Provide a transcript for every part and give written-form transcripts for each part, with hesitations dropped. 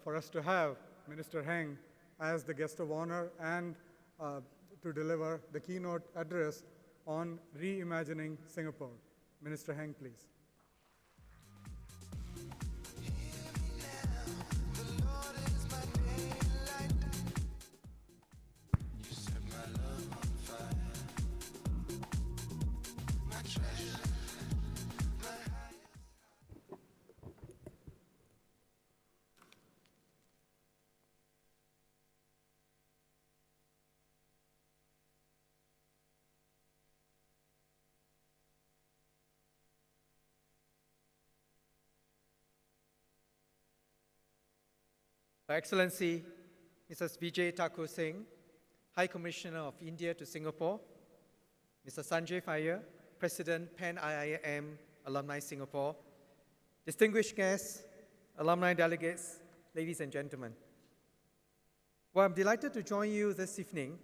for us to have Minister Heng as the guest of honor and to deliver the keynote address on reimagining Singapore. Minister Heng, please. Her Excellency, Mrs. Vijay Thakur Singh, High Commissioner of India to Singapore, Mr. Sanjay Fire, President PEN IIM Alumni Singapore, distinguished guests, alumni delegates, ladies and gentlemen. Well, I'm delighted to join you this evening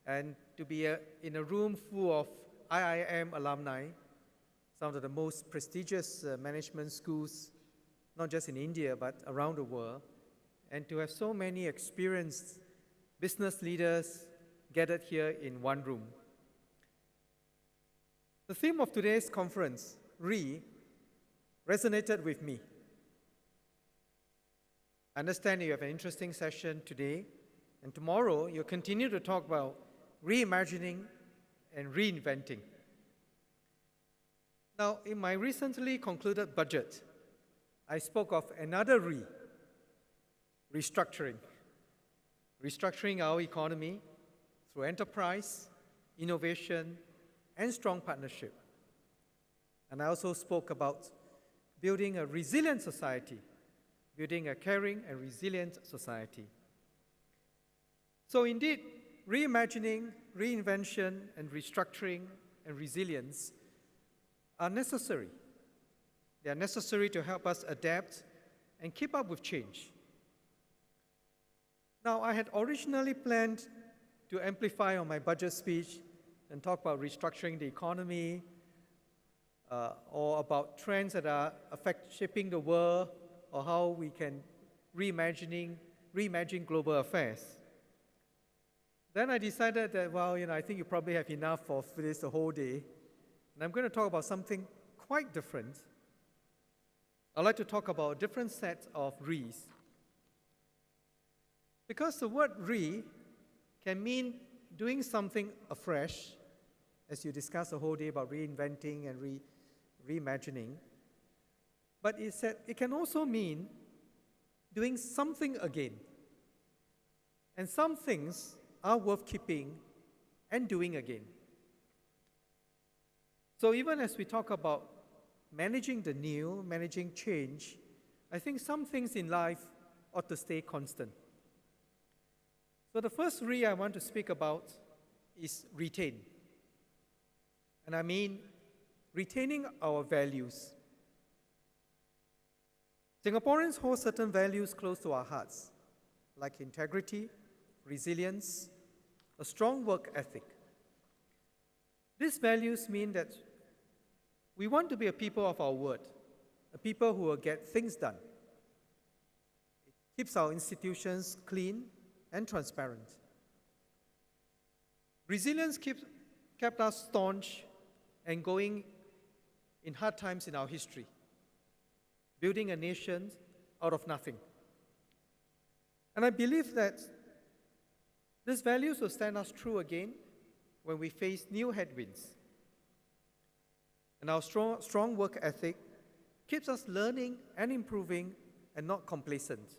and to be in a room full of IIM alumni, some of the most prestigious management schools, not just in India, but around the world, and to have so many experienced business leaders gathered here in one room. The theme of today's conference, resonated with me. I understand you have an interesting session today, and tomorrow you'll continue to talk about reimagining and reinventing. Now, in my recently concluded budget, I spoke of another restructuring. Restructuring our economy through enterprise, innovation, and strong partnership. And I also spoke about building a resilient society, building a caring and resilient society. So indeed, reimagining, reinvention, and restructuring and resilience are necessary. They are necessary to help us adapt and keep up with change. Now, I had originally planned to amplify on my budget speech and talk about restructuring the economy or about trends that are shaping the world or how we can reimagine global affairs. Then I decided that, well, I think you probably have enough of this the whole day. And I'm going to talk about something quite different. I'd like to talk about a different set of re's. Because the word can mean doing something afresh, as you discuss the whole day about reinventing and reimagining. But it can also mean doing something again. And some things are worth keeping and doing again. So even as we talk about managing the new, managing change, I think some things in life ought to stay constant. So the first I want to speak about is retain. And I mean retaining our values. Singaporeans hold certain values close to our hearts, like integrity, resilience, a strong work ethic. These values mean that we want to be a people of our word, a people who will get things done. It keeps our institutions clean and transparent. Resilience kept us staunch and going in hard times in our history, building a nation out of nothing. And I believe that these values will stand us true again when we face new headwinds. And our strong work ethic keeps us learning and improving and not complacent,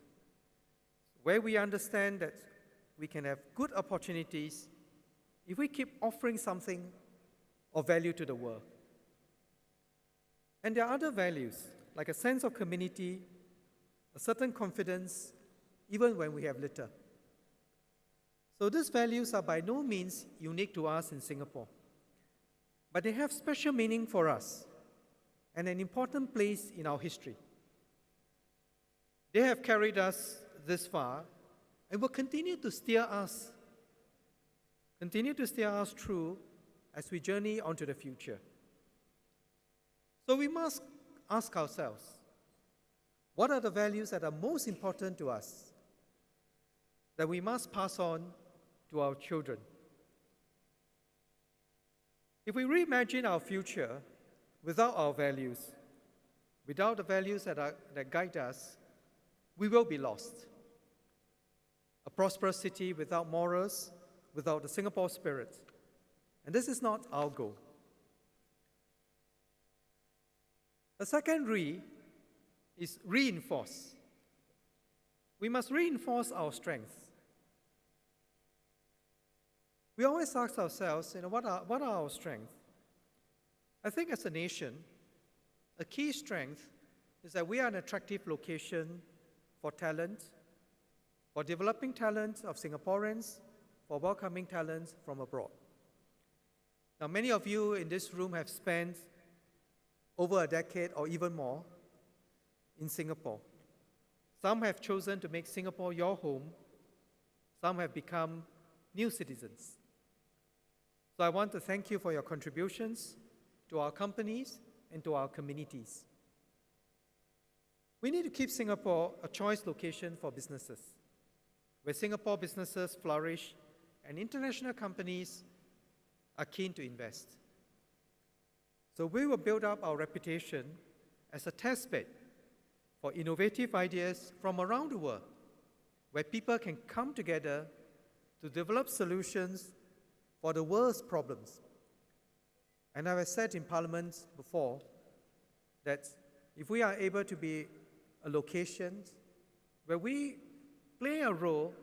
where we understand that we can have good opportunities if we keep offering something of value to the world. And there are other values, like a sense of community, a certain confidence, even when we have little. So these values are by no means unique to us in Singapore, but they have special meaning for us and an important place in our history. They have carried us this far and will continue to steer us through as we journey onto the future. So we must ask ourselves, What are the values that are most important to us that we must pass on to our children? If we reimagine our future without our values, without the values that guide us, we will be lost. A prosperous city without morals, without the Singapore spirit. And this is not our goal. The second re is reinforce. We must reinforce our strengths. We always ask ourselves, what are our strengths? I think as a nation, a key strength is that we are an attractive location for talent, for developing talent of Singaporeans, for welcoming talent from abroad. Now, many of you in this room have spent over a decade or even more in Singapore. Some have chosen to make Singapore your home. Some have become new citizens. So I want to thank you for your contributions to our companies and to our communities. We need to keep Singapore a choice location for businesses, where Singapore businesses flourish and international companies are keen to invest. So we will build up our reputation as a testbed for innovative ideas from around the world, where people can come together to develop solutions for the world's problems. And as I said in Parliament before, that if we are able to be a location where we play a role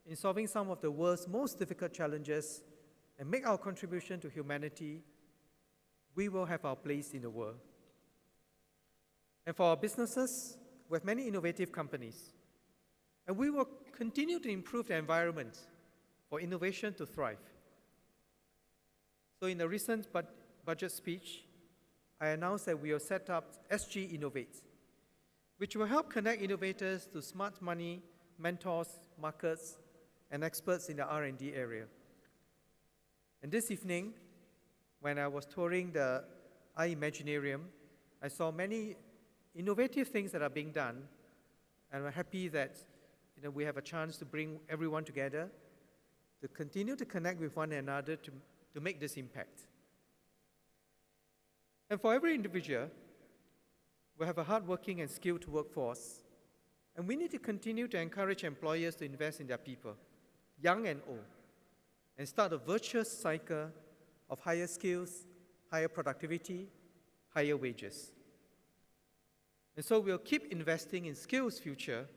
in solving some of the world's most difficult challenges and make our contribution to humanity, we will have our place in the world. And for our businesses, we have many innovative companies. And we will continue to improve the environment for innovation to thrive. So in the recent budget speech, I announced that we will set up SG Innovate, which will help connect innovators to smart money, mentors, markets, and experts in the R&D area. And this evening, when I was touring the IIMPACT, I saw many innovative things that are being done, and I'm happy that we have a chance to bring everyone together to continue to connect with one another to make this impact. And for every individual, we have a hardworking and skilled workforce, and we need to continue to encourage employers to invest in their people, young and old, and start a virtuous cycle of higher skills, higher productivity, higher wages. And so we'll keep investing in Skills Future,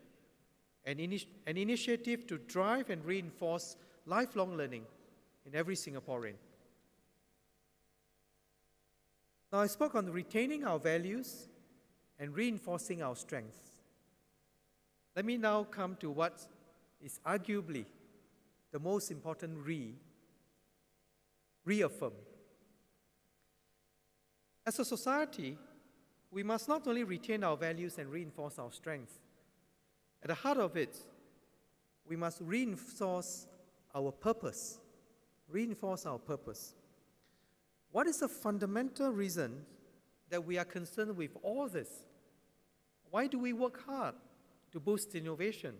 an initiative to drive and reinforce lifelong learning in every Singaporean. Now, I spoke on retaining our values and reinforcing our strengths. Let me now come to what is arguably the most important reaffirm. As a society, we must not only retain our values and reinforce our strengths. At the heart of it, we must reinforce our purpose. Reinforce our purpose. What is the fundamental reason that we are concerned with all this? Why do we work hard to boost innovation,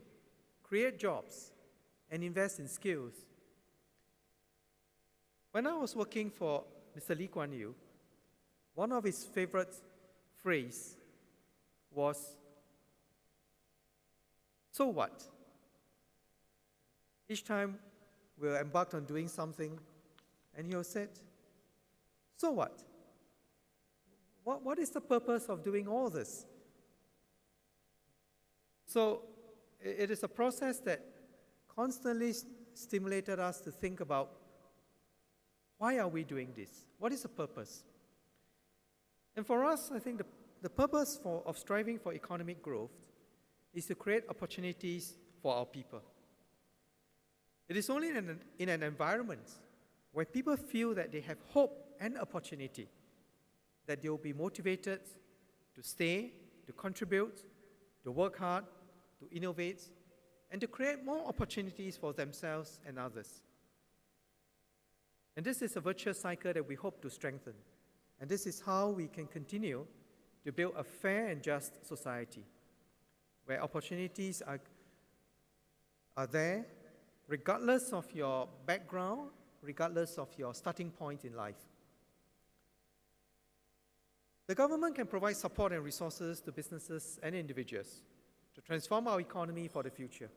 create jobs, and invest in skills? When I was working for Mr. Lee Kuan Yew, one of his favorite phrases was, "So what?" Each time we were embarked on doing something, and he said, "So what? What is the purpose of doing all this?" So it is a process that constantly stimulated us to think about, why are we doing this? What is the purpose? And for us, I think the purpose of striving for economic growth is to create opportunities for our people. It is only in an environment where people feel that they have hope and opportunity that they will be motivated to stay, to contribute, to work hard, to innovate, and to create more opportunities for themselves and others. And this is a virtuous cycle that we hope to strengthen. And this is how we can continue to build a fair and just society. where opportunities are there, regardless of your background, regardless of your starting point in life. The government can provide support and resources to businesses and individuals to transform our economy for the future.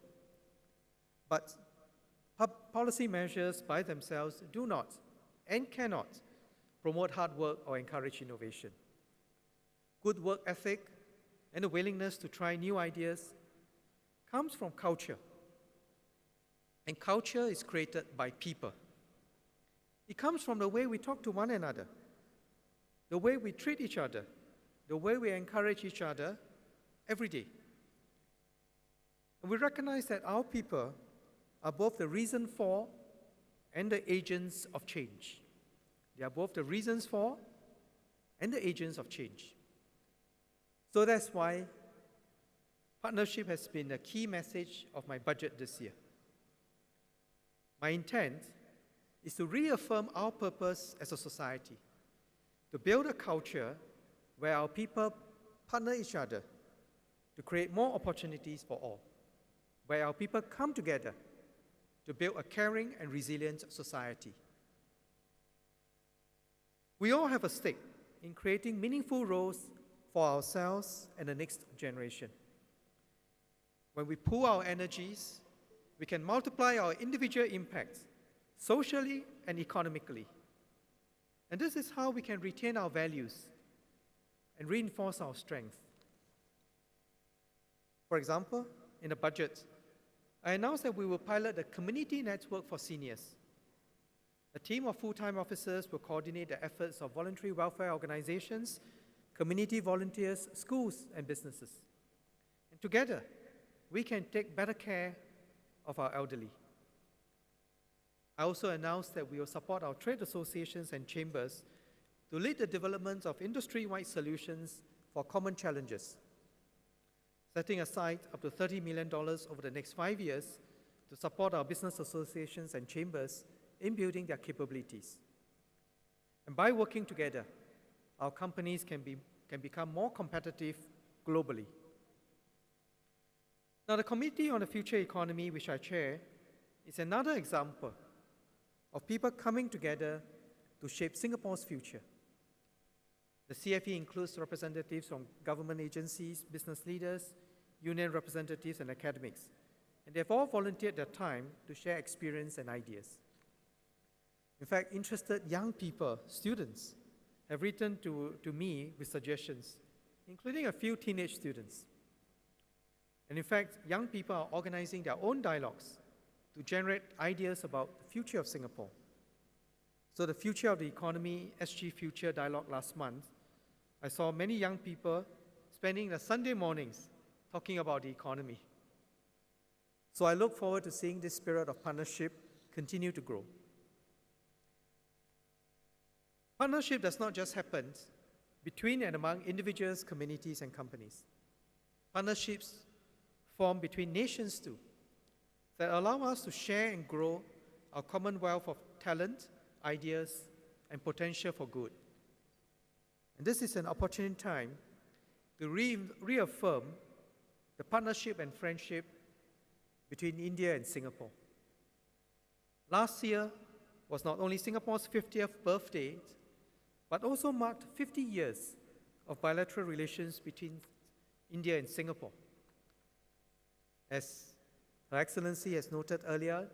But policy measures by themselves do not and cannot promote hard work or encourage innovation. Good work ethic and a willingness to try new ideas comes from culture. And culture is created by people. It comes from the way we talk to one another, the way we treat each other, the way we encourage each other every day. And we recognize that our people are both the reason for and the agents of change. They are both the reasons for and the agents of change. So that's why partnership has been a key message of my budget this year. My intent is to reaffirm our purpose as a society, to build a culture where our people partner each other to create more opportunities for all, where our people come together to build a caring and resilient society. We all have a stake in creating meaningful roles for ourselves and the next generation. When we pool our energies, we can multiply our individual impacts socially and economically. And this is how we can retain our values and reinforce our strength. For example, in the budget, I announced that we will pilot a community network for seniors. A team of full-time officers will coordinate the efforts of voluntary welfare organizations, community volunteers, schools, and businesses. And together, we can take better care of our elderly. I also announced that we will support our trade associations and chambers to lead the development of industry-wide solutions for common challenges, setting aside up to $30 million over the next 5 years to support our business associations and chambers in building their capabilities. And by working together, our companies can become more competitive globally. Now, the Committee on the Future Economy, which I chair, is another example of people coming together to shape Singapore's future. The CFE includes representatives from government agencies, business leaders, union representatives, and academics. And they've all volunteered their time to share experience and ideas. In fact, interested young people, students, have written to me with suggestions, including a few teenage students. And in fact, young people are organizing their own dialogues to generate ideas about the future of Singapore. So the Future of the Economy, SG Future dialogue last month, I saw many young people spending the Sunday mornings talking about the economy. So I look forward to seeing this spirit of partnership continue to grow. Partnership does not just happen between and among individuals, communities, and companies. Partnerships form between nations too, that allow us to share and grow our common wealth of talent, ideas, and potential for good. And this is an opportune time to reaffirm the partnership and friendship between India and Singapore. Last year was not only Singapore's 50th birthday, but also marked 50 years of bilateral relations between India and Singapore. As Her Excellency has noted earlier,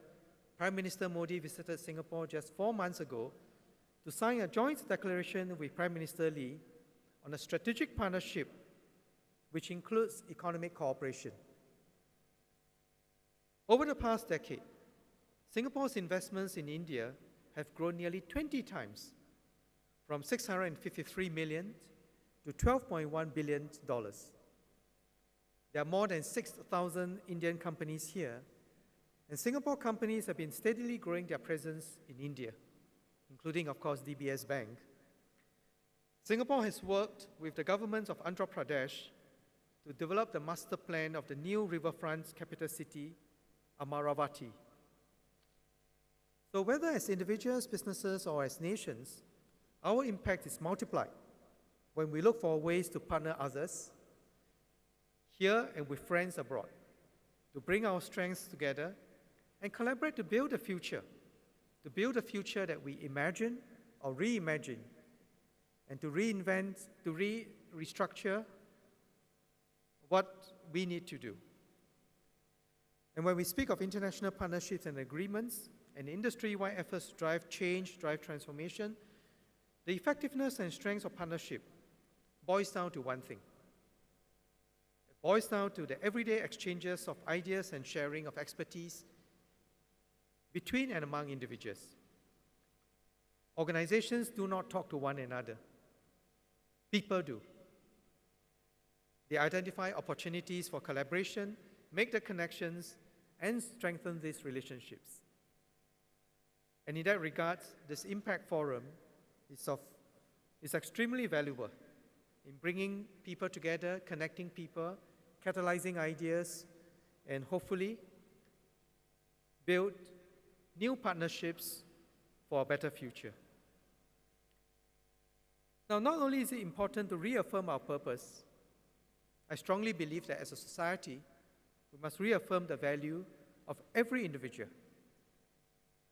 Prime Minister Modi visited Singapore just 4 months ago to sign a joint declaration with Prime Minister Lee on a strategic partnership which includes economic cooperation. Over the past decade, Singapore's investments in India have grown nearly 20 times, from $653 million to $12.1 billion. There are more than 6,000 Indian companies here, and Singapore companies have been steadily growing their presence in India, including, of course, DBS Bank. Singapore has worked with the government of Andhra Pradesh to develop the master plan of the new riverfront capital city, Amaravati. So whether as individuals, businesses, or as nations, our impact is multiplied when we look for ways to partner others. here and with friends abroad, to bring our strengths together and collaborate to build a future that we imagine or reimagine, and to reinvent, to restructure what we need to do. And when we speak of international partnerships and agreements and industry-wide efforts to drive change, drive transformation, the effectiveness and strengths of partnership boils down to one thing. It boils down to the everyday exchanges of ideas and sharing of expertise between and among individuals. Organizations do not talk to one another. People do. They identify opportunities for collaboration, make the connections, and strengthen these relationships. And in that regard, this Impact Forum is extremely valuable in bringing people together, connecting people, catalyzing ideas, and hopefully build new partnerships for a better future. Now, not only is it important to reaffirm our purpose, I strongly believe that as a society, we must reaffirm the value of every individual.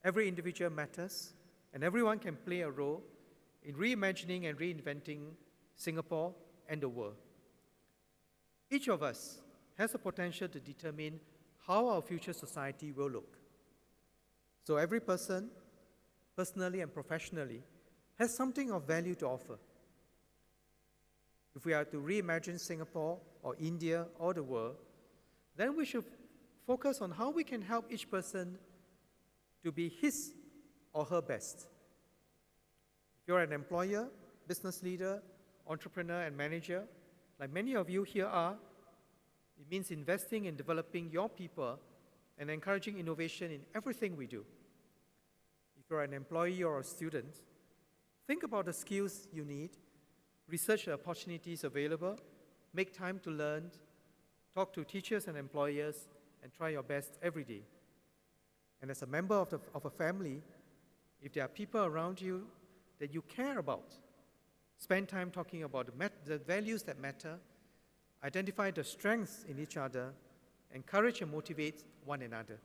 Every individual matters, and everyone can play a role in reimagining and reinventing Singapore and the world. Each of us has the potential to determine how our future society will look. So every person, personally and professionally, has something of value to offer. If we are to reimagine Singapore or India or the world, then we should focus on how we can help each person to be his or her best. If you're an employer, business leader, entrepreneur, and manager, like many of you here are, it means investing in developing your people and encouraging innovation in everything we do. If you're an employee or a student, think about the skills you need, research the opportunities available, make time to learn, talk to teachers and employers, and try your best every day. And as a member of a family, if there are people around you that you care about, spend time talking about the values that matter, identify the strengths in each other, encourage and motivate one another.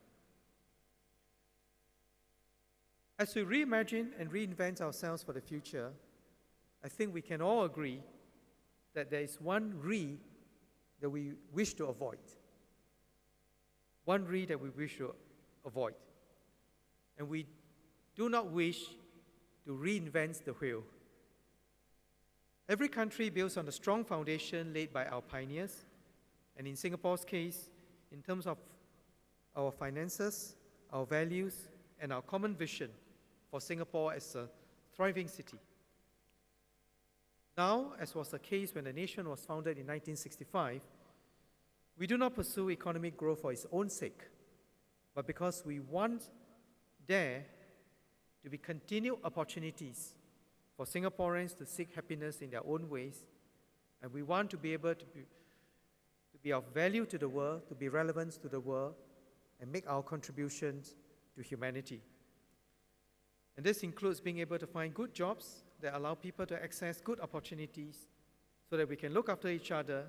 As we reimagine and reinvent ourselves for the future, I think we can all agree that there is one re that we wish to avoid. One re that we wish to avoid. And we do not wish to reinvent the wheel. Every country builds on the strong foundation laid by our pioneers, and in Singapore's case, in terms of our finances, our values, and our common vision for Singapore as a thriving city. Now, as was the case when the nation was founded in 1965, we do not pursue economic growth for its own sake, but because we want there to be continued opportunities for Singaporeans to seek happiness in their own ways, and we want to be able to be of value to the world, to be relevant to the world, and make our contributions to humanity. And this includes being able to find good jobs that allow people to access good opportunities so that we can look after each other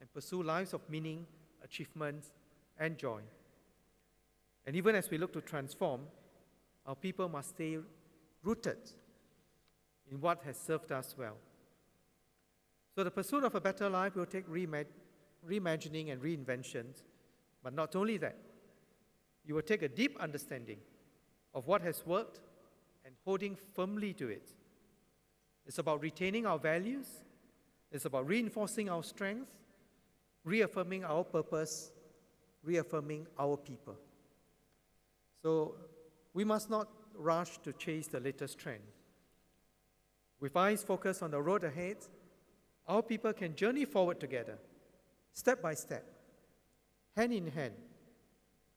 and pursue lives of meaning, achievement, and joy. And even as we look to transform, our people must stay rooted in what has served us well. So the pursuit of a better life will take reimagining and reinventions, but not only that, you will take a deep understanding of what has worked and holding firmly to it. It's about retaining our values, it's about reinforcing our strength, reaffirming our purpose, reaffirming our people. So we must not rush to chase the latest trend. With eyes focused on the road ahead, our people can journey forward together, step by step, hand in hand,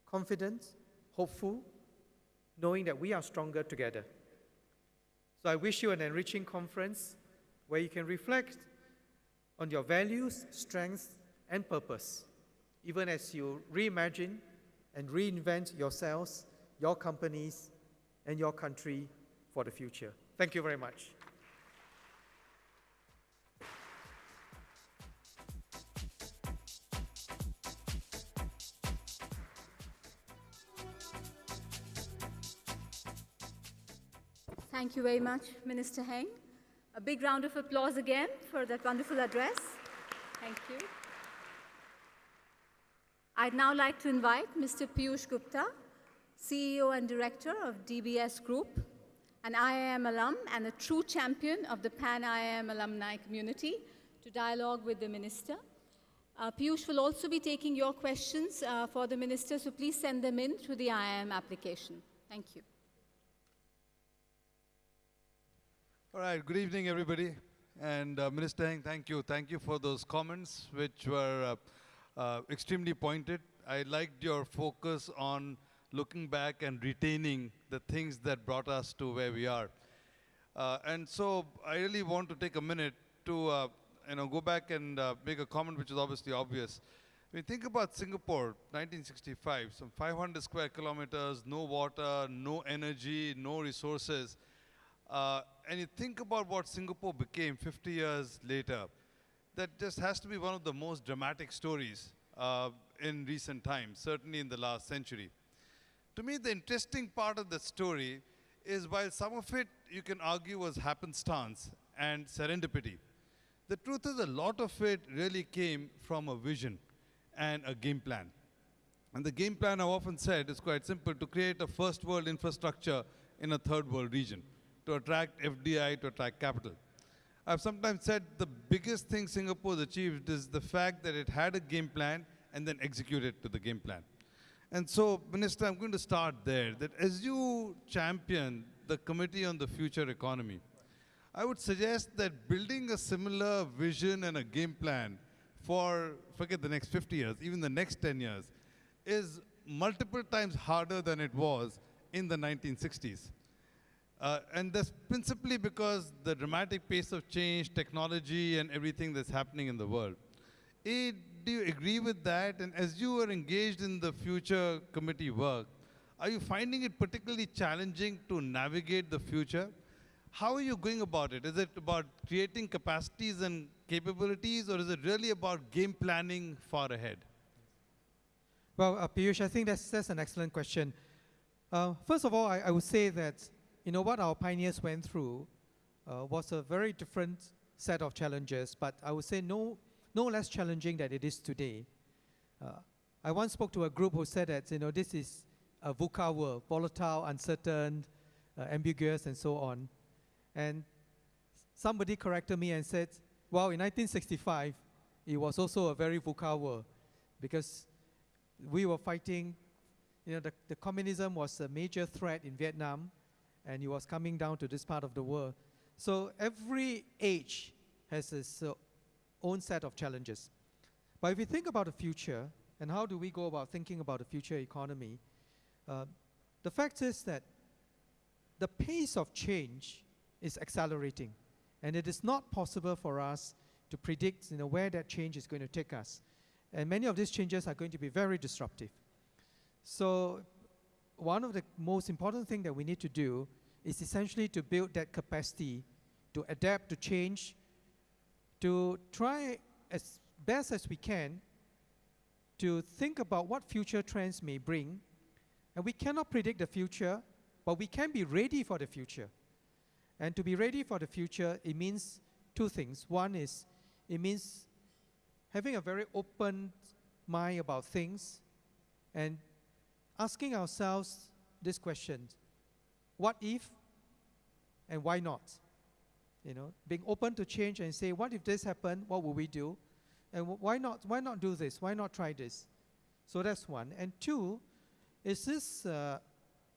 confident, hopeful, knowing that we are stronger together. So I wish you an enriching conference where you can reflect on your values, strengths, and purpose, even as you reimagine and reinvent yourselves, your companies, and your country for the future. Thank you very much. Thank you very much, Minister Heng. A big round of applause again for that wonderful address. Thank you. I'd now like to invite Mr. Piyush Gupta, CEO and Director of DBS Group, an IIM alum and a true champion of the Pan-IIM alumni community, to dialogue with the Minister. Piyush will also be taking your questions for the Minister, so please send them in through the IIM application. Thank you. All right, good evening, everybody. And Minister Heng, thank you. Thank you for those comments, which were extremely pointed. I liked your focus on looking back and retaining the things that brought us to where we are. And so I really want to take a minute to go back and make a comment which is obviously obvious. When you think about Singapore, 1965, some 500 square kilometers, no water, no energy, no resources. And you think about what Singapore became 50 years later, that just has to be one of the most dramatic stories in recent times, certainly in the last century. To me, the interesting part of the story is while some of it you can argue was happenstance and serendipity, the truth is a lot of it really came from a vision and a game plan. And the game plan, I've often said, is quite simple: to create a first world infrastructure in a third world region, to attract FDI, to attract capital. I've sometimes said the biggest thing Singapore has achieved is the fact that it had a game plan and then executed to the game plan. And so, Minister, I'm going to start there, that as you champion the Committee on the Future Economy, I would suggest that building a similar vision and a game plan for, forget the next 50 years, even the next 10 years, is multiple times harder than it was in the 1960s. And that's principally because the dramatic pace of change, technology, and everything that's happening in the world. A, do you agree with that? And as you are engaged in the future committee work, are you finding it particularly challenging to navigate the future? How are you going about it? Is it about creating capacities and capabilities, or is it really about game planning far ahead? Well, Piyush, I think that's an excellent question. First of all, I would say that what our pioneers went through was a very different set of challenges, but I would say no less challenging than it is today. I once spoke to a group who said that this is a VUCA world, volatile, uncertain, ambiguous, and so on. And somebody corrected me and said, well, in 1965, it was also a very VUCA world, because we were fighting, the communism was a major threat in Vietnam, and it was coming down to this part of the world. So every age has its own set of challenges. But if we think about the future, and how do we go about thinking about the future economy, the fact is that the pace of change is accelerating, and it is not possible for us to predict where that change is going to take us. And many of these changes are going to be very disruptive. So one of the most important things that we need to do is essentially to build that capacity to adapt to change, to try as best as we can to think about what future trends may bring. And we cannot predict the future, but we can be ready for the future. And to be ready for the future, it means two things. One is, it means having a very open mind about things and asking ourselves this question: what if and why not? Being open to change and say, what if this happened, what will we do? And why not do this? Why not try this? So that's one. And two, is this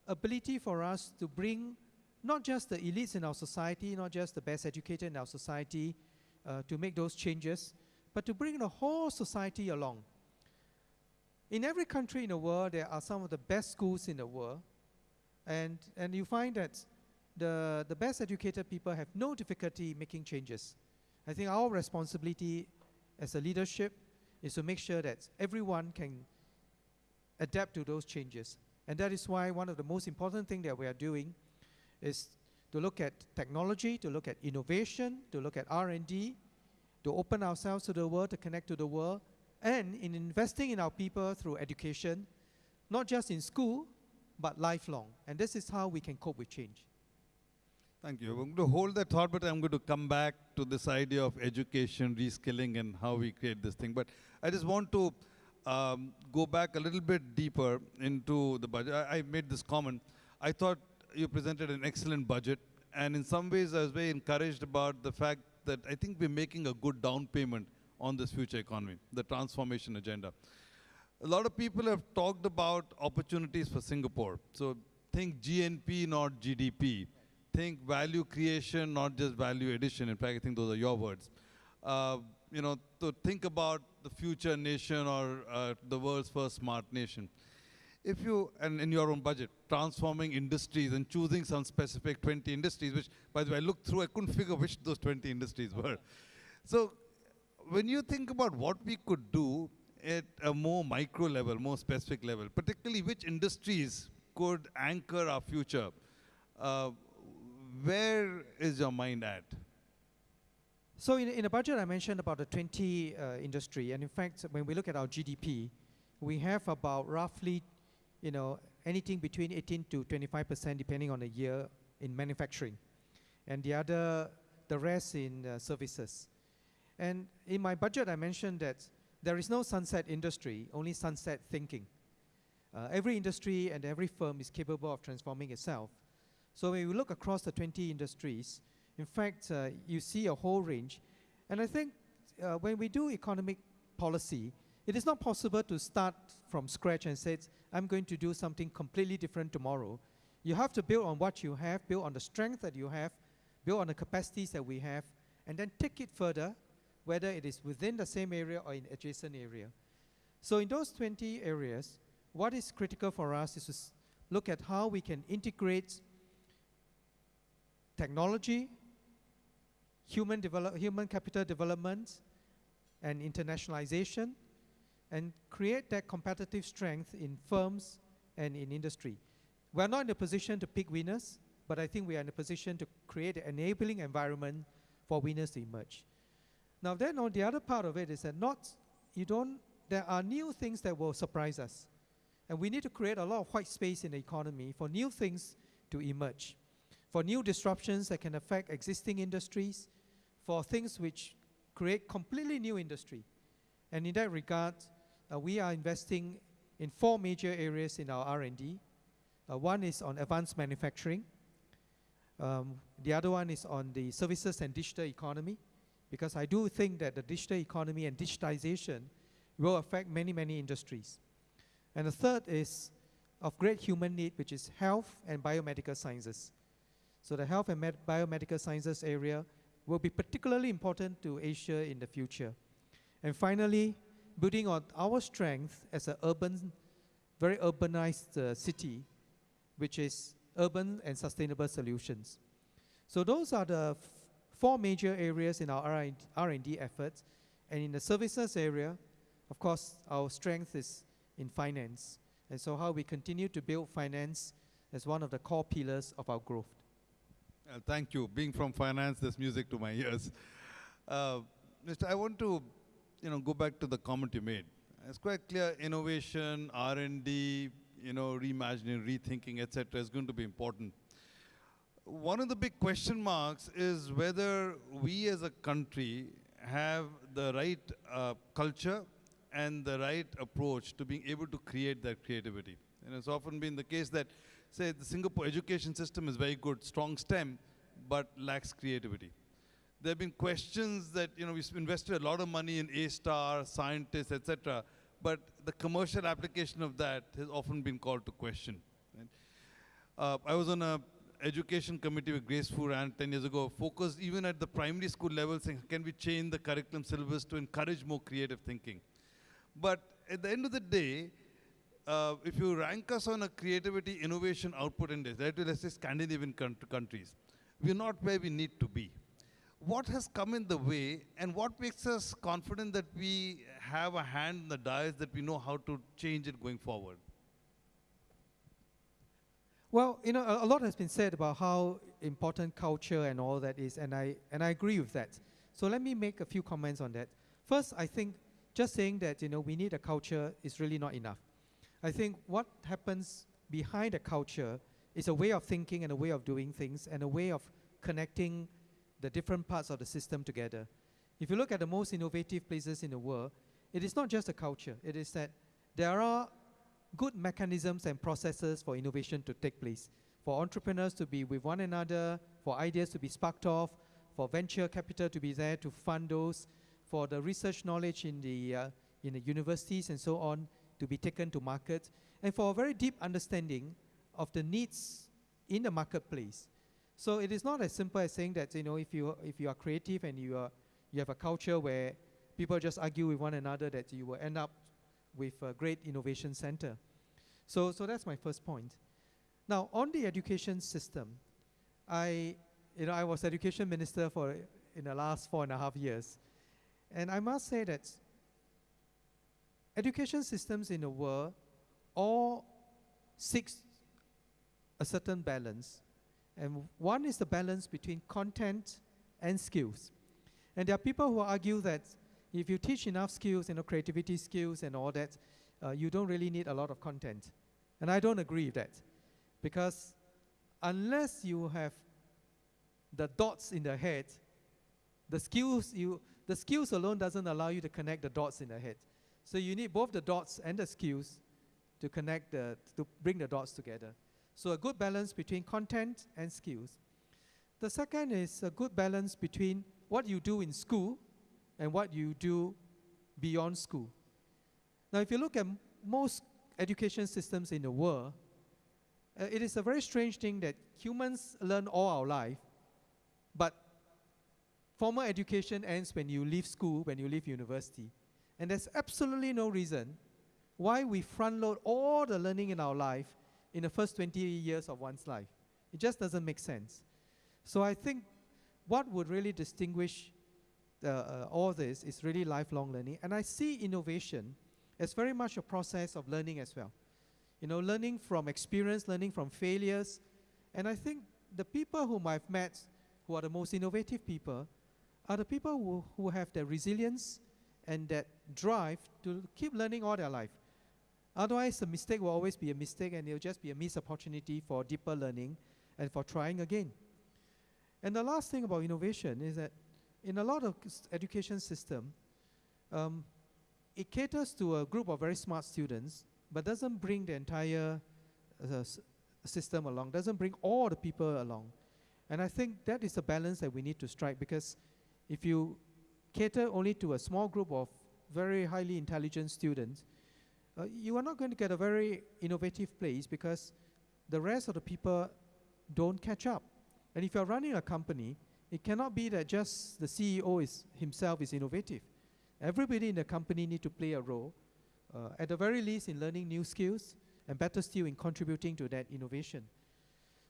ability for us to bring not just the elites in our society, not just the best educated in our society to make those changes, but to bring the whole society along. In every country in the world, there are some of the best schools in the world, and you find that the best educated people have no difficulty making changes. I think our responsibility as a leadership is to make sure that everyone can adapt to those changes. And that is why one of the most important things that we are doing is to look at technology, to look at innovation, to look at R&D, to open ourselves to the world, to connect to the world, and in investing in our people through education, not just in school, but lifelong. And this is how we can cope with change. Thank you. I'm going to hold that thought, but I'm going to come back to this idea of education, reskilling, and how we create this thing. But I just want to go back a little bit deeper into the budget. I made this comment. I thought you presented an excellent budget, and in some ways I was very encouraged about the fact that I think we're making a good down payment on this future economy, the transformation agenda. A lot of people have talked about opportunities for Singapore. So think GNP, not GDP. Think value creation, not just value addition. In fact, I think those are your words. You know, to think about the future nation or the world's first smart nation. If you, and in your own budget, transforming industries and choosing some specific 20 industries, which, by the way, I looked through, I couldn't figure which those 20 industries were. So when you think about what we could do at a more micro level, more specific level, particularly which industries could anchor our future, where is your mind at? So in the budget, I mentioned about the 20 industry, and in fact, when we look at our GDP, we have about roughly, you know, anything between 18 to 25% depending on the year in manufacturing, and the rest in services. And in my budget, I mentioned that there is no sunset industry, only sunset thinking. Every industry and every firm is capable of transforming itself. So when we look across the 20 industries, in fact, you see a whole range. And I think when we do economic policy, it is not possible to start from scratch and say, I'm going to do something completely different tomorrow. You have to build on what you have, build on the strength that you have, build on the capacities that we have, and then take it further, whether it is within the same area or in adjacent area. So in those 20 areas, what is critical for us is to look at how we can integrate technology, human capital development, and internationalization, and create that competitive strength in firms and in industry. We're not in a position to pick winners, but I think we are in a position to create an enabling environment for winners to emerge. Now then, on the other part of it is that there are new things that will surprise us. And we need to create a lot of white space in the economy for new things to emerge, for new disruptions that can affect existing industries, for things which create completely new industry. And in that regard, we are investing in 4 major areas in our R&D. One is on advanced manufacturing. The other one is on the services and digital economy, because I do think that the digital economy and digitization will affect many, many industries. And the third is of great human need, which is health and biomedical sciences. So the health and biomedical sciences area will be particularly important to Asia in the future. And finally, building on our strength as an urban, very urbanized city, which is urban and sustainable solutions. So those are the 4 major areas in our R&D efforts. And in the services area, of course, our strength is in finance. And so how we continue to build finance as one of the core pillars of our growth. Thank you. Being from finance, there's music to my ears. I want to go back to the comment you made. It's quite clear innovation, R&D, reimagining, rethinking, etc. is going to be important. One of the big question marks is whether we as a country have the right culture and the right approach to being able to create that creativity. And it's often been the case that, say, the Singapore education system is very good, strong STEM, but lacks creativity. There have been questions that, we've invested a lot of money in A-star, scientists, etc., but the commercial application of that has often been called to question. Right? I was on an education committee with Grace Fu ran 10 years ago, focused even at the primary school level, saying, can we change the curriculum syllabus to encourage more creative thinking? But at the end of the day, if you rank us on a creativity innovation output index, let's say Scandinavian countries, we're not where we need to be. What has come in the way, and what makes us confident that we have a hand in the dice, that we know how to change it going forward? Well, a lot has been said about how important culture and all that is, and I agree with that. So let me make a few comments on that. First, I think just saying that we need a culture is really not enough. I think what happens behind a culture is a way of thinking and a way of doing things and a way of connecting the different parts of the system together. If you look at the most innovative places in the world, it is not just a culture. It is that there are good mechanisms and processes for innovation to take place, for entrepreneurs to be with one another, for ideas to be sparked off, for venture capital to be there to fund those, for the research knowledge in the universities and so on to be taken to market, and for a very deep understanding of the needs in the marketplace. So it is not as simple as saying that, if you are creative and you have a culture where people just argue with one another, that you will end up with a great innovation center. So that's my first point. Now, on the education system, I was education minister in the last 4.5 years. And I must say that education systems in the world all seek a certain balance. And one is the balance between content and skills. And there are people who argue that if you teach enough skills, creativity skills and all that, you don't really need a lot of content. And I don't agree with that. Because unless you have the dots in the head, the skills alone doesn't allow you to connect the dots in the head. So you need both the dots and the skills to to bring the dots together. So a good balance between content and skills. The second is a good balance between what you do in school and what you do beyond school. Now, if you look at most education systems in the world, it is a very strange thing that humans learn all our life, but formal education ends when you leave school, when you leave university. And there's absolutely no reason why we front load all the learning in our life in the first 20 years of one's life. It just doesn't make sense. So I think what would really distinguish all this is really lifelong learning. And I see innovation as very much a process of learning as well. Learning from experience, learning from failures. And I think the people whom I've met who are the most innovative people are the people who have the resilience and that drive to keep learning all their life. Otherwise, a mistake will always be a mistake, and it will just be a missed opportunity for deeper learning and for trying again. And the last thing about innovation is that in a lot of education system, it caters to a group of very smart students, but doesn't bring the entire system along, doesn't bring all the people along. And I think that is a balance that we need to strike, because if you cater only to a small group of very highly intelligent students, you are not going to get a very innovative place, because the rest of the people don't catch up. And if you're running a company, it cannot be that just the CEO himself is innovative. Everybody in the company need to play a role, at the very least in learning new skills, and better still in contributing to that innovation.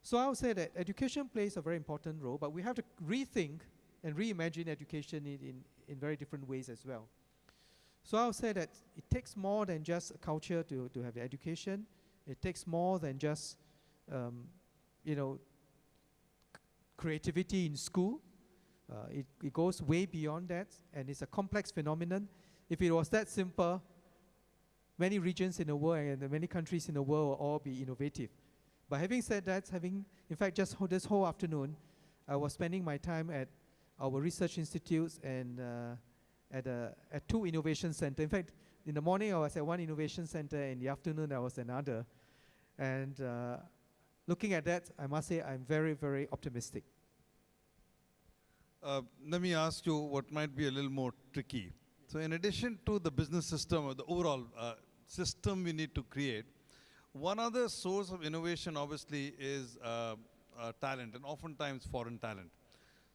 So I would say that education plays a very important role, but we have to rethink and reimagine education in very different ways as well. So I would say that it takes more than just a culture to have education. It takes more than just, creativity in school. It goes way beyond that, and it's a complex phenomenon. If it was that simple, many regions in the world and many countries in the world will all be innovative. But having said that, in fact, just this whole afternoon, I was spending my time at our research institutes and at 2 innovation centers. In fact, in the morning I was at 1 innovation center, in the afternoon I was another. And looking at that, I must say I'm very, very optimistic. Let me ask you what might be a little more tricky. So in addition to the business system or the overall system we need to create, one other source of innovation obviously is talent, and oftentimes foreign talent.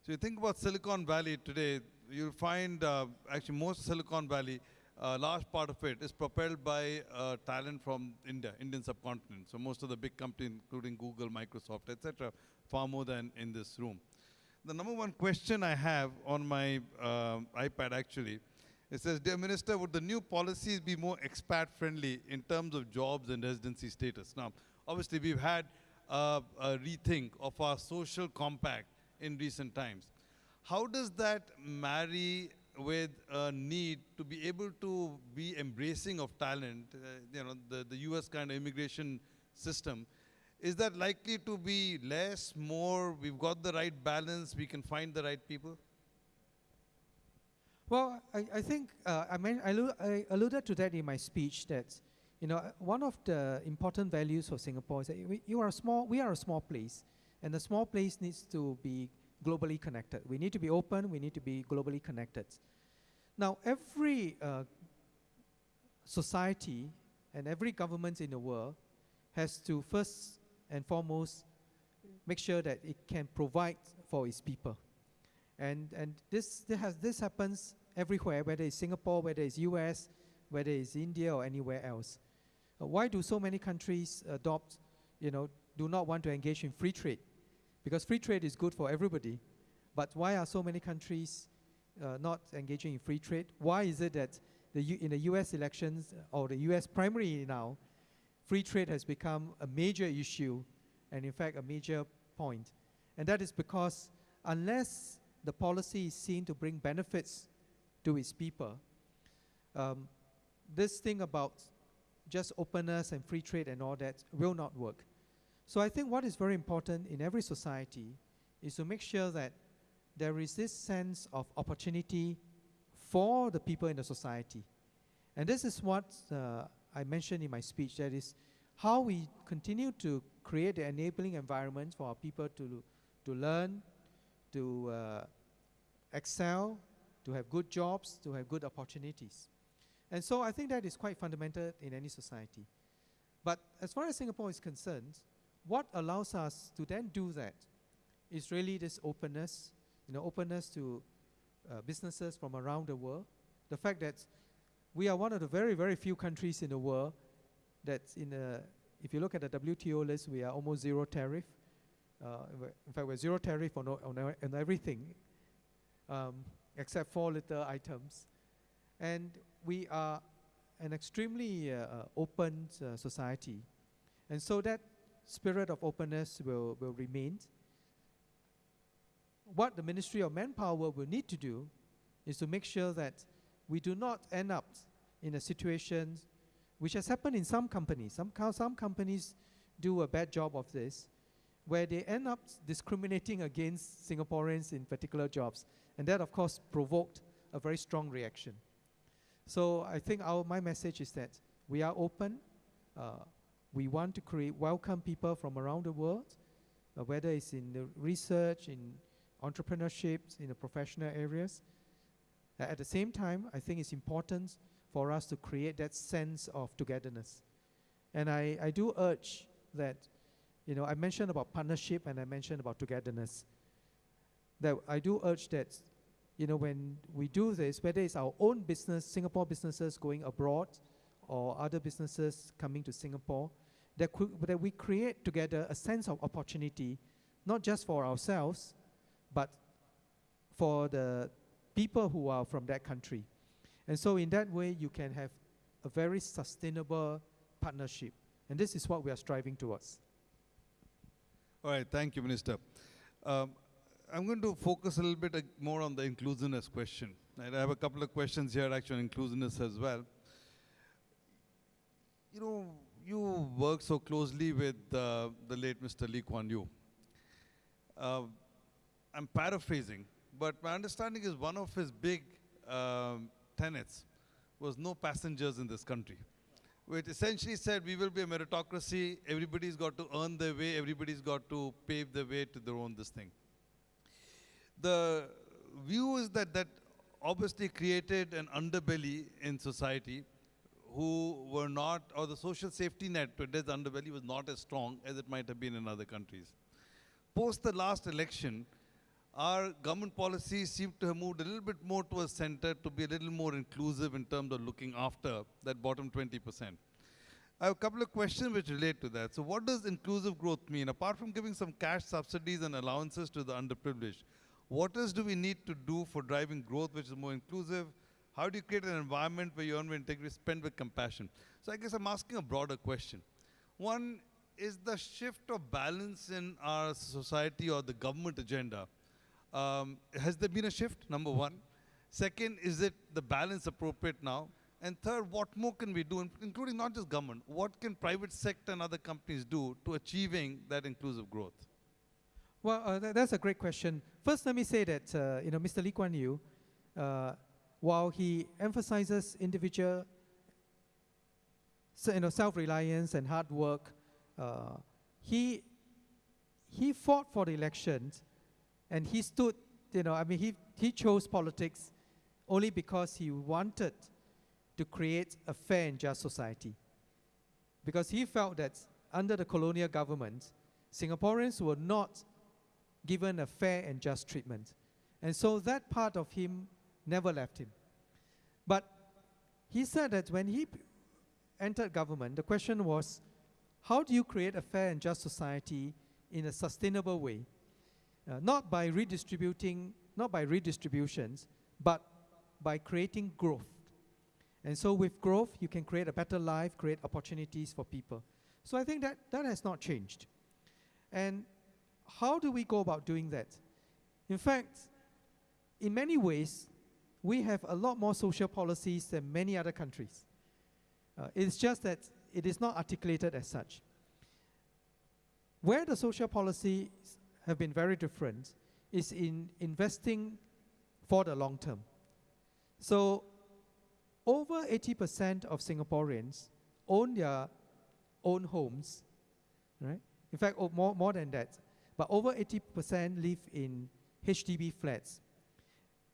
So you think about Silicon Valley today, you'll find actually most Silicon Valley, a large part of it is propelled by talent from India, Indian subcontinent. So most of the big companies, including Google, Microsoft, etc., far more than in this room. The number one question I have on my iPad actually, it says, "Dear Minister, would the new policies be more expat-friendly in terms of jobs and residency status?" Now, obviously, we've had a rethink of our social compact in recent times. How does that marry with a need to be able to be embracing of talent, the US kind of immigration system, Is that likely to be less, more? We've got the right balance, we can find the right people? Well, I think I alluded to that in my speech that, one of the important values for Singapore is that we are a small place, and the small place needs to be globally connected. We need to be open, we need to be globally connected. Now, every society and every government in the world has to first and foremost make sure that it can provide for its people. And this happens everywhere, whether it's Singapore, whether it's US, whether it's India or anywhere else. Why do so many countries do not want to engage in free trade? Because free trade is good for everybody. But why are so many countries not engaging in free trade? Why is it that in the US elections or the US primary now, free trade has become a major issue and in fact a major point? And that is because unless the policy is seen to bring benefits to its people, this thing about just openness and free trade and all that will not work. So I think what is very important in every society is to make sure that there is this sense of opportunity for the people in the society. And this is what I mentioned in my speech, that is how we continue to create the enabling environment for our people to learn, to excel, to have good jobs, to have good opportunities. And so I think that is quite fundamental in any society. But as far as Singapore is concerned, what allows us to then do that is really this openness, openness to businesses from around the world. The fact that we are one of the very, very few countries in the world that's if you look at the WTO list, we are almost zero tariff. In fact, we're zero tariff on everything, except 4 little items. And we are an extremely open society. And so that spirit of openness will remain. What the Ministry of Manpower will need to do is to make sure that we do not end up in a situation which has happened in some companies. Some companies do a bad job of this, where they end up discriminating against Singaporeans in particular jobs. And that, of course, provoked a very strong reaction. So I think my message is that we are open. We want to welcome people from around the world, whether it's in the research, in entrepreneurship, in the professional areas. At the same time, I think it's important for us to create that sense of togetherness. And I do urge that, I mentioned about partnership and I mentioned about togetherness. That I do urge that, when we do this, whether it's our own business, Singapore businesses going abroad, or other businesses coming to Singapore, that we create together a sense of opportunity, not just for ourselves, but for the people who are from that country. And so in that way, you can have a very sustainable partnership. And this is what we are striving towards. All right, thank you, Minister. I'm going to focus a little bit more on the inclusiveness question. And I have a couple of questions here actually on inclusiveness as well. You work so closely with the late Mr. Lee Kuan Yew. I'm paraphrasing, but my understanding is one of his big tenets was no passengers in this country, which essentially said we will be a meritocracy, everybody's got to earn their way, everybody's got to pave the way to their own this thing. The view is that obviously created an underbelly in society who were not, or the social safety net to this underbelly was not as strong as it might have been in other countries. Post the last election, our government policies seem to have moved a little bit more towards center to be a little more inclusive in terms of looking after that bottom 20%. I have a couple of questions which relate to that. So what does inclusive growth mean? Apart from giving some cash subsidies and allowances to the underprivileged, what else do we need to do for driving growth which is more inclusive? How do you create an environment where you earn with integrity, spend with compassion? So I guess I'm asking a broader question. One, is the shift of balance in our society or the government agenda, has there been a shift, number one? Second, is it the balance appropriate now? And third, what more can we do, including not just government, what can private sector and other companies do to achieving that inclusive growth? Well, that's a great question. First, let me say that Mr. Lee Kuan Yew, while he emphasizes individual self-reliance and hard work, he fought for the elections, and he stood. He chose politics only because he wanted to create a fair and just society. Because he felt that under the colonial government, Singaporeans were not given a fair and just treatment. And so that part of him never left him. But he said that when he entered government, the question was, how do you create a fair and just society in a sustainable way? Not by redistributions, but by creating growth. And so with growth, you can create a better life, create opportunities for people. So I think that has not changed. And how do we go about doing that? In fact, in many ways, we have a lot more social policies than many other countries. It's just that it is not articulated as such. Where the social policies have been very different is in investing for the long term. So over 80% of Singaporeans own their own homes, right? In fact, more than that. But over 80% live in HDB flats.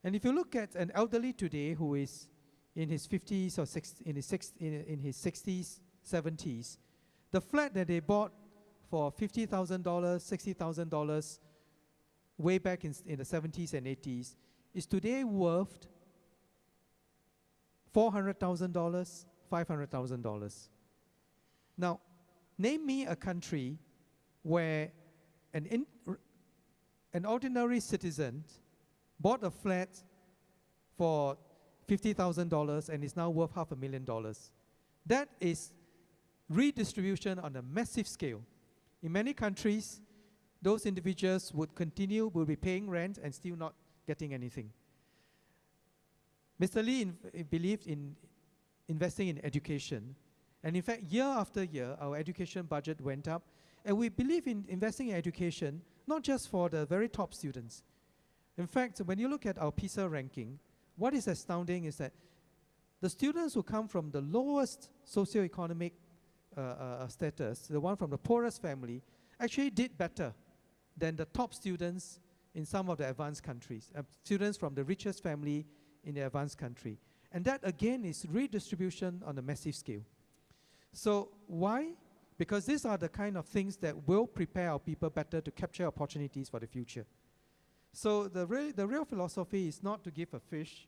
And if you look at an elderly today who is in his 50s or in his 60s, 70s, the flat that they bought for $50,000, $60,000 way back in the 70s and 80s is today worth $400,000, $500,000. Now, name me a country where an ordinary citizen bought a flat for $50,000 and is now worth $500,000. That is redistribution on a massive scale. In many countries, those individuals will be paying rent and still not getting anything. Mr. Lee believed in investing in education. And in fact, year after year, our education budget went up. And we believe in investing in education, not just for the very top students. In fact, when you look at our PISA ranking, what is astounding is that the students who come from the lowest socioeconomic status, the one from the poorest family, actually did better than the top students in some of the advanced countries, students from the richest family in the advanced country. And that, again, is redistribution on a massive scale. So why? Because these are the kind of things that will prepare our people better to capture opportunities for the future. So the real philosophy is not to give a fish,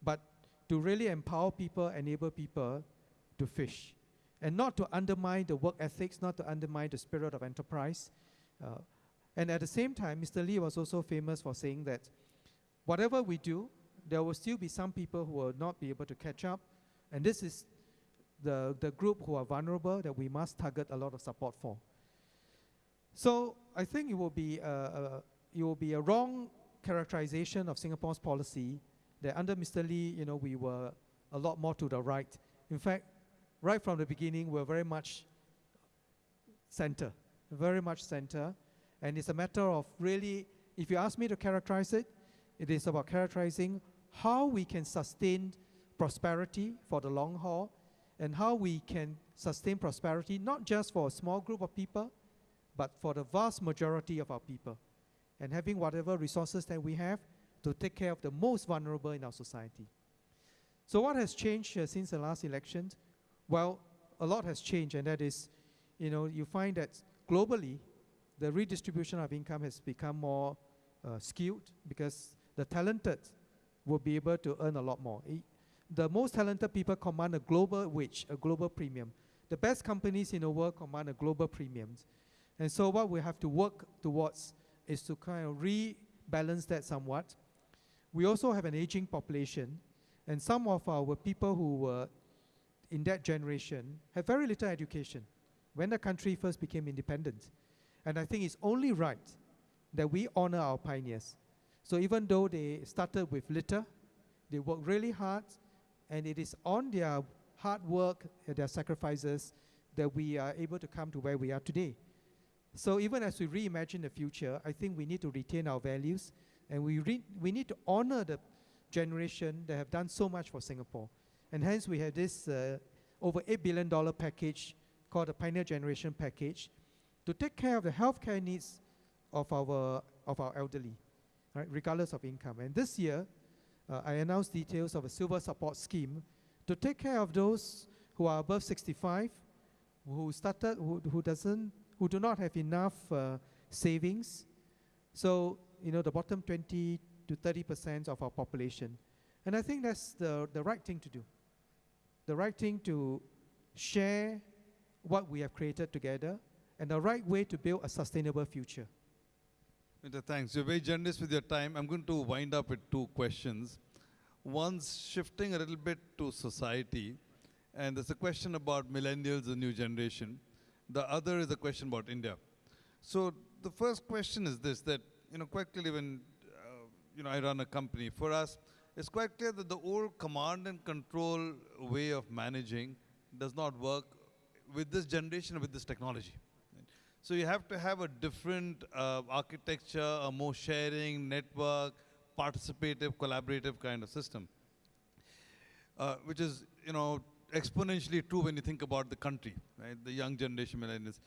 but to really empower people, enable people to fish. And not to undermine the work ethics, not to undermine the spirit of enterprise. And at the same time, Mr. Lee was also famous for saying that whatever we do, there will still be some people who will not be able to catch up. And this is the group who are vulnerable that we must target a lot of support for. So I think it will be a wrong characterization of Singapore's policy that under Mr. Lee, we were a lot more to the right. In fact, right from the beginning, we're very much center. And it's a matter of really, if you ask me to characterize it, it is about characterizing how we can sustain prosperity for the long haul and how we can sustain prosperity not just for a small group of people, but for the vast majority of our people. And having whatever resources that we have to take care of the most vulnerable in our society. So what has changed since the last election? Well, a lot has changed, and that is, you find that globally, the redistribution of income has become more skewed because the talented will be able to earn a lot more. The most talented people command a global wage, a global premium. The best companies in the world command a global premium. And so what we have to work towards is to kind of rebalance that somewhat. We also have an aging population, and some of our people who were in that generation have very little education when the country first became independent. And I think it's only right that we honor our pioneers. So even though they started with little, they worked really hard, and it is on their hard work, their sacrifices, that we are able to come to where we are today. So even as we reimagine the future, I think we need to retain our values, and we need to honor the generation that have done so much for Singapore. And hence we have this over $8 billion package called the Pioneer Generation Package to take care of the healthcare needs of our elderly, right, regardless of income. And this year, I announced details of a silver support scheme to take care of those who are above 65, who do not have enough savings. So, the bottom 20 to 30% of our population. And I think that's the right thing to do. The right thing to share what we have created together, and the right way to build a sustainable future. Mr. Thanks. You're very generous with your time. I'm going to wind up with two questions. One's shifting a little bit to society, and there's a question about millennials, the new generation. The other is a question about India. So the first question is this, that, quite clearly when, I run a company, for us, it's quite clear that the old command and control way of managing does not work with this generation, with this technology. So you have to have a different architecture, a more sharing, network, participative, collaborative kind of system, which is, exponentially true when you think about the country, right? The young generation millennials.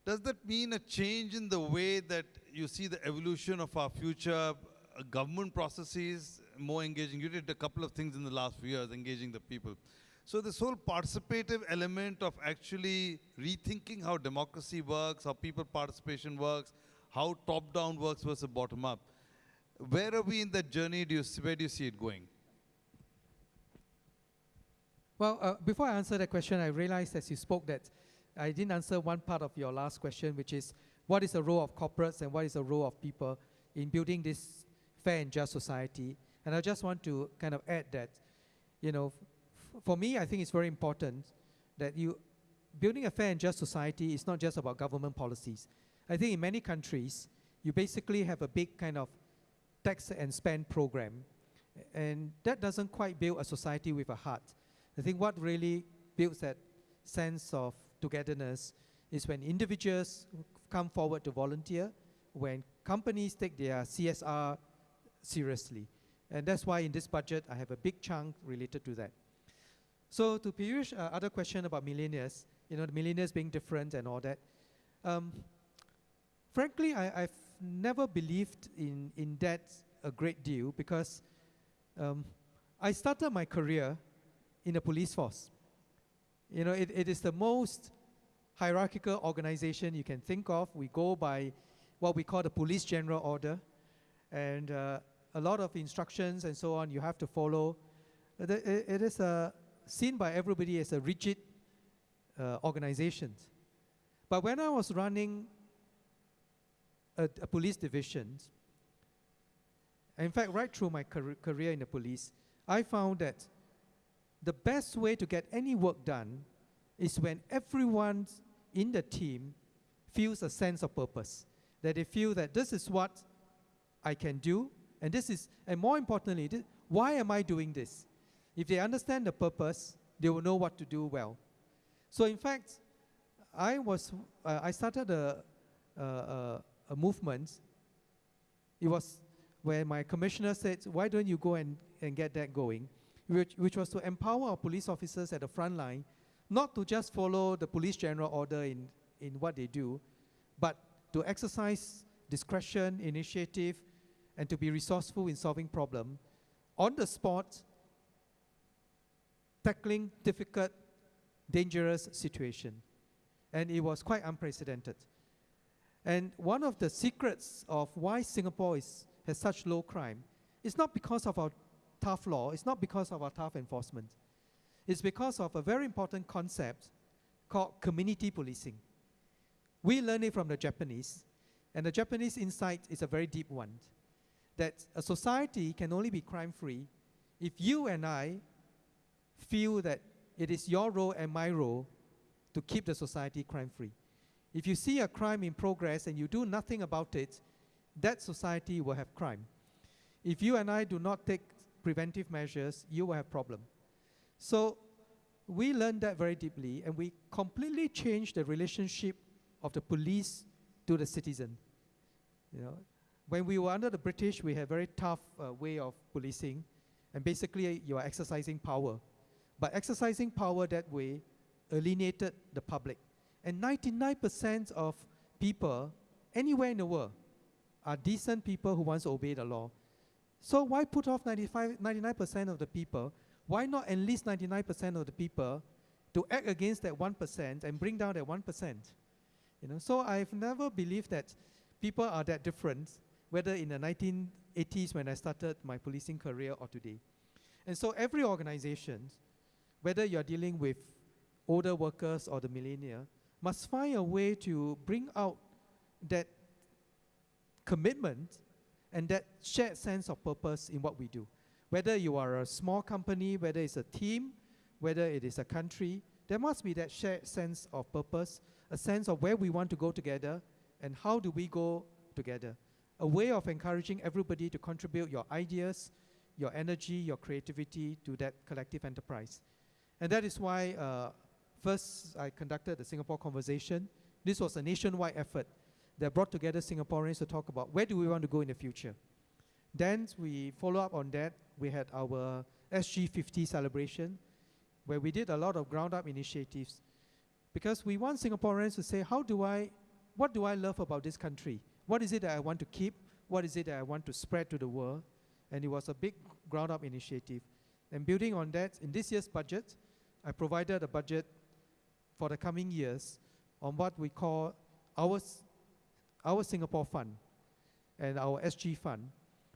Does that mean a change in the way that you see the evolution of our future government processes, more engaging? You did a couple of things in the last few years, engaging the people. So this whole participative element of actually rethinking how democracy works, how people participation works, how top-down works versus bottom-up. Where are we in that journey? Where do you see it going? Well, before I answer that question, I realized as you spoke that I didn't answer one part of your last question, which is, what is the role of corporates and what is the role of people in building this fair and just society? And I just want to kind of add that, for me, I think it's very important that building a fair and just society is not just about government policies. I think in many countries, you basically have a big kind of tax and spend program, and that doesn't quite build a society with a heart. I think what really builds that sense of togetherness is when individuals come forward to volunteer, when companies take their CSR seriously. And that's why in this budget, I have a big chunk related to that. So to Piyush's other question about millennials, the millennials being different and all that, frankly, I've never believed in that a great deal, because I started my career in the police force. It is the most hierarchical organization you can think of. We go by what we call the police general order, and a lot of instructions and so on you have to follow. It is seen by everybody as a rigid organization. But when I was running a police division, in fact, right through my career in the police, I found that the best way to get any work done is when everyone in the team feels a sense of purpose, that they feel that this is what I can do, and more importantly, why am I doing this? If they understand the purpose, they will know what to do well. So in fact, I started a movement. It was where my commissioner said, why don't you go and get that going? Which was to empower our police officers at the front line, not to just follow the police general order in what they do, but to exercise discretion, initiative, and to be resourceful in solving problems on the spot, tackling difficult, dangerous situations. And it was quite unprecedented. And one of the secrets of why Singapore has such low crime is not because of our tough law, it's not because of our tough enforcement. It's because of a very important concept called community policing. We learned it from the Japanese, and the Japanese insight is a very deep one, that a society can only be crime-free if you and I feel that it is your role and my role to keep the society crime-free. If you see a crime in progress and you do nothing about it, that society will have crime. If you and I do not take preventive measures, you will have problem. So we learned that very deeply, and we completely changed the relationship of the police to the citizen. You know, when we were under the British, we had a very tough way of policing, and basically you are exercising power. But exercising power that way alienated the public. And 99% of people anywhere in the world are decent people who want to obey the law. So why put off 99% of the people? Why not at least 99% of the people to act against that 1% and bring down that 1%? You know, so I've never believed that people are that different, whether in the 1980s when I started my policing career or today. And so every organization, whether you're dealing with older workers or the millennial, must find a way to bring out that commitment and that shared sense of purpose in what we do. Whether you are a small company, whether it's a team, whether it is a country, there must be that shared sense of purpose, a sense of where we want to go together and how do we go together. A way of encouraging everybody to contribute your ideas, your energy, your creativity to that collective enterprise. And that is why first I conducted the Singapore Conversation. This was a nationwide effort that brought together Singaporeans to talk about where do we want to go in the future. Then we follow up on that. We had our SG50 celebration where we did a lot of ground up initiatives because we want Singaporeans to say, what do I love about this country? What is it that I want to keep? What is it that I want to spread to the world? And it was a big ground up initiative. And building on that, in this year's budget, I provided a budget for the coming years on what we call our Singapore Fund and our SG Fund.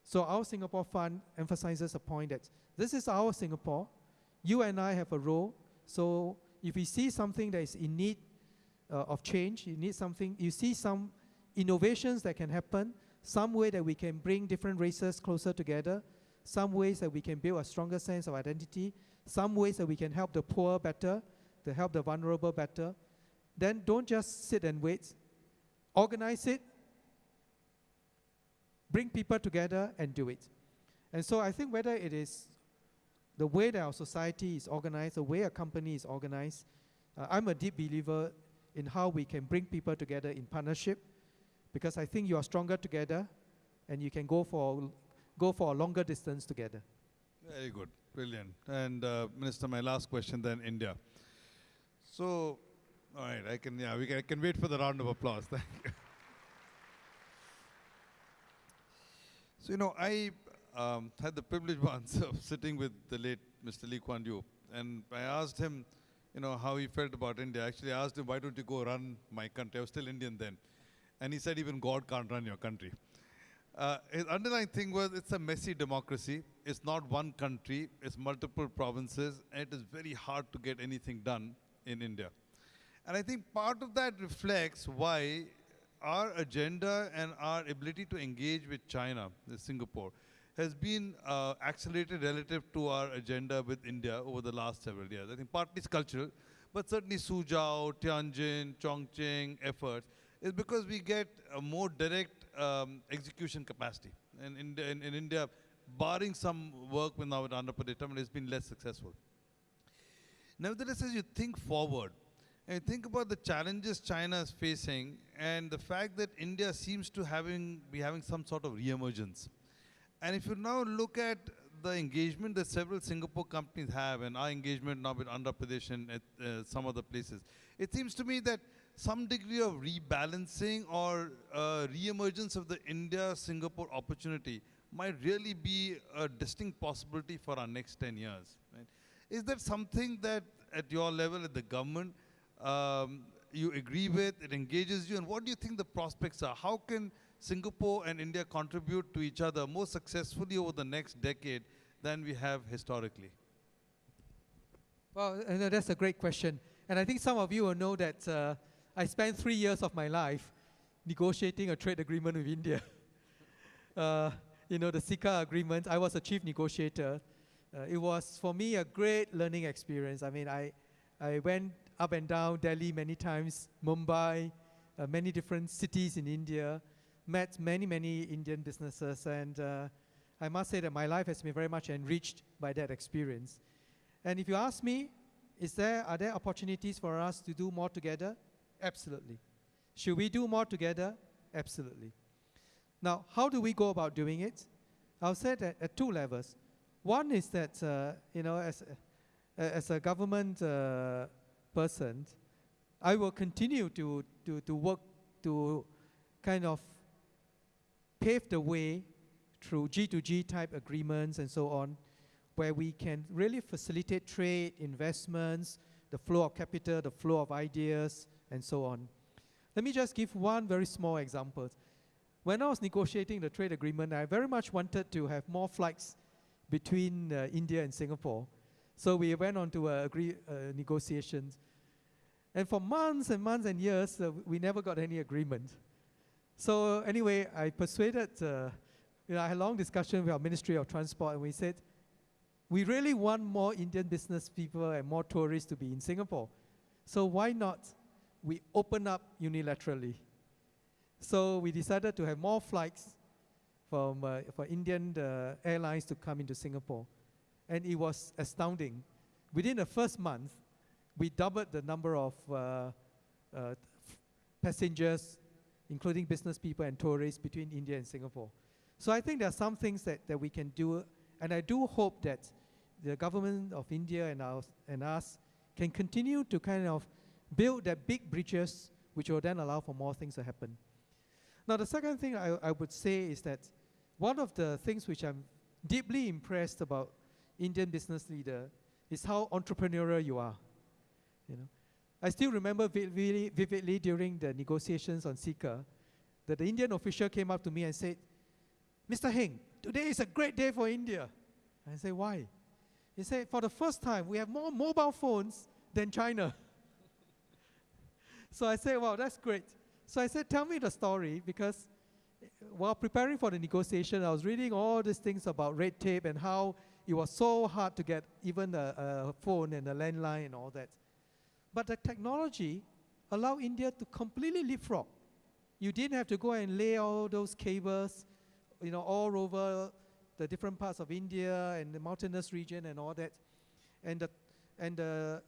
So our Singapore Fund emphasizes a point that this is our Singapore. You and I have a role. So if you see something that is in need of change, you see some innovations that can happen, some way that we can bring different races closer together, some ways that we can build a stronger sense of identity, some ways that we can help the poor better, to help the vulnerable better, then don't just sit and wait. Organize it, bring people together and do it. And so I think whether it is the way that our society is organized, the way a company is organized, I'm a deep believer in how we can bring people together in partnership, because I think you are stronger together and you can go for a longer distance together. Very good, brilliant. And Minister, my last question then, India. So, all right, I can wait for the round of applause. Thank you. So, you know, I had the privilege once of sitting with the late Mr. Lee Kuan Yew, and I asked him, you know, how he felt about India. Actually, I asked him, why don't you go run my country? I was still Indian then. And he said, even God can't run your country. His underlying thing was, it's a messy democracy. It's not one country, it's multiple provinces, and it is very hard to get anything done in India. And I think part of that reflects why our agenda and our ability to engage with China, Singapore, has been accelerated relative to our agenda with India over the last several years. I think partly it's cultural, but certainly Suzhou, Tianjin, Chongqing efforts is because we get a more direct execution capacity. And in India, barring some work with now with Andhra Pradesh, it's been less successful. Nevertheless, as you think forward, and you think about the challenges China is facing and the fact that India seems to be having some sort of re-emergence. And if you now look at the engagement that several Singapore companies have and our engagement now with Andhra Pradesh and at some other places, it seems to me that some degree of rebalancing or re-emergence of the India-Singapore opportunity might really be a distinct possibility for our next 10 years. Right? Is that something that at your level, at the government, you agree with, it engages you, and what do you think the prospects are? How can Singapore and India contribute to each other more successfully over the next decade than we have historically? Well, that's a great question. And I think some of you will know that I spent 3 years of my life negotiating a trade agreement with India. You know, the SICA agreement, I was a chief negotiator. It was, for me, a great learning experience. I mean, I went up and down Delhi many times, Mumbai, many different cities in India, met many Indian businesses, and I must say that my life has been very much enriched by that experience. And if you ask me, are there opportunities for us to do more together? Absolutely. Should we do more together? Absolutely. Now, how do we go about doing it? I'll say that at two levels. One is that, as a government person, I will continue to work to kind of pave the way through G2G type agreements and so on, where we can really facilitate trade, investments, the flow of capital, the flow of ideas, and so on. Let me just give one very small example. When I was negotiating the trade agreement, I very much wanted to have more flights between India and Singapore. So we went on to negotiations. And for months and months and years, we never got any agreement. So anyway, I persuaded, I had a long discussion with our Ministry of Transport, and we said, we really want more Indian business people and more tourists to be in Singapore. So why not we open up unilaterally? So we decided to have more flights for Indian airlines to come into Singapore. And it was astounding. Within the first month, we doubled the number of passengers, including business people and tourists, between India and Singapore. So I think there are some things that we can do, and I do hope that the government of India and us can continue to kind of build that big bridges, which will then allow for more things to happen. Now, the second thing I would say is that one of the things which I'm deeply impressed about Indian business leader is how entrepreneurial you are. I still remember vividly during the negotiations on Sika that the Indian official came up to me and said, "Mr. Heng, today is a great day for India." I said, "Why?" He said, "For the first time, we have more mobile phones than China." So I said, "Wow, that's great." So I said, "Tell me the story," because while preparing for the negotiation, I was reading all these things about red tape and how it was so hard to get even a phone and a landline and all that. But the technology allowed India to completely leapfrog. You didn't have to go and lay all those cables, all over the different parts of India and the mountainous region and all that. And the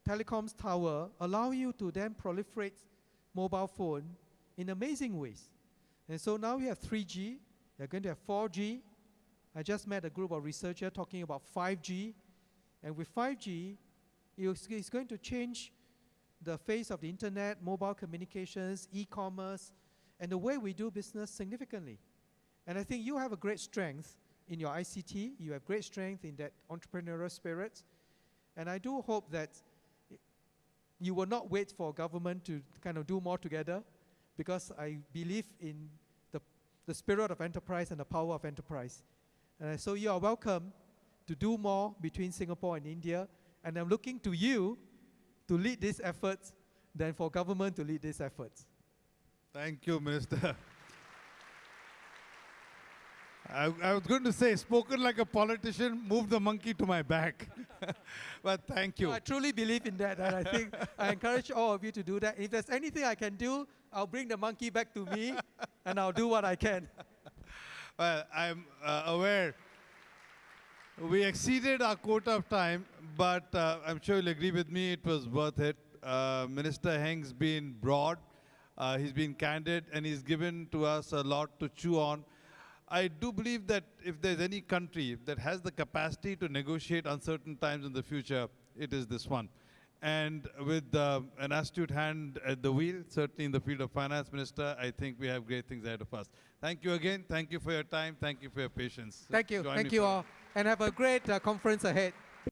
telecoms tower allow you to then proliferate mobile phone in amazing ways. And so now we have 3G, we're going to have 4G. I just met a group of researchers talking about 5G. And with 5G, it's going to change the face of the internet, mobile communications, e-commerce, and the way we do business significantly. And I think you have a great strength in your ICT. You have great strength in that entrepreneurial spirit. And I do hope that you will not wait for government to kind of do more together, because I believe in the spirit of enterprise and the power of enterprise. So you are welcome to do more between Singapore and India, and I'm looking to you to lead these efforts than for government to lead these efforts. Thank you, Minister. I was going to say, spoken like a politician, move the monkey to my back. But thank you. No, I truly believe in that, and I think I encourage all of you to do that. If there's anything I can do, I'll bring the monkey back to me, and I'll do what I can. Well, I'm aware we exceeded our quota of time, but I'm sure you'll agree with me, it was worth it. Minister Heng's been broad, he's been candid, and he's given to us a lot to chew on. I do believe that if there's any country that has the capacity to negotiate uncertain times in the future, it is this one. And with an astute hand at the wheel, certainly in the field of finance, Minister, I think we have great things ahead of us. Thank you again. Thank you for your time. Thank you for your patience. Thank you. Thank you all. And have a great conference ahead.